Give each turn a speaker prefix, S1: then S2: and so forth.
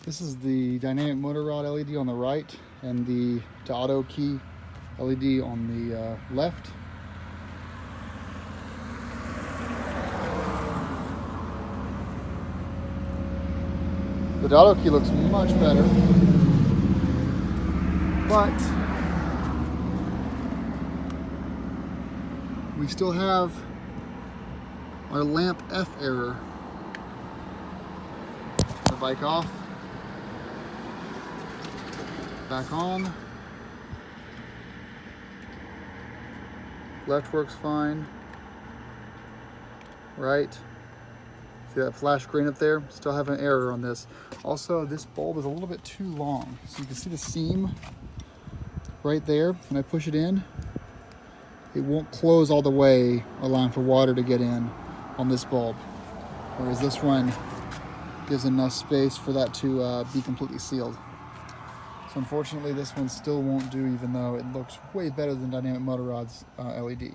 S1: This is the dynamic Motorrad LED on the right and the DeAutoLED LED on the left. The DeAutoLED looks much better, but we still have our lamp F error. Turn the bike off, back on. Left works fine. Right. See that flash green up there? Still have an error on this. Also, this bulb is a little bit too long. So you can see the seam right there. When I push it in, it won't close all the way, allowing for water to get in on this bulb. Whereas this one gives enough space for that to be completely sealed. So unfortunately, this one still won't do, even though it looks way better than Dynamic Motorrad's LED.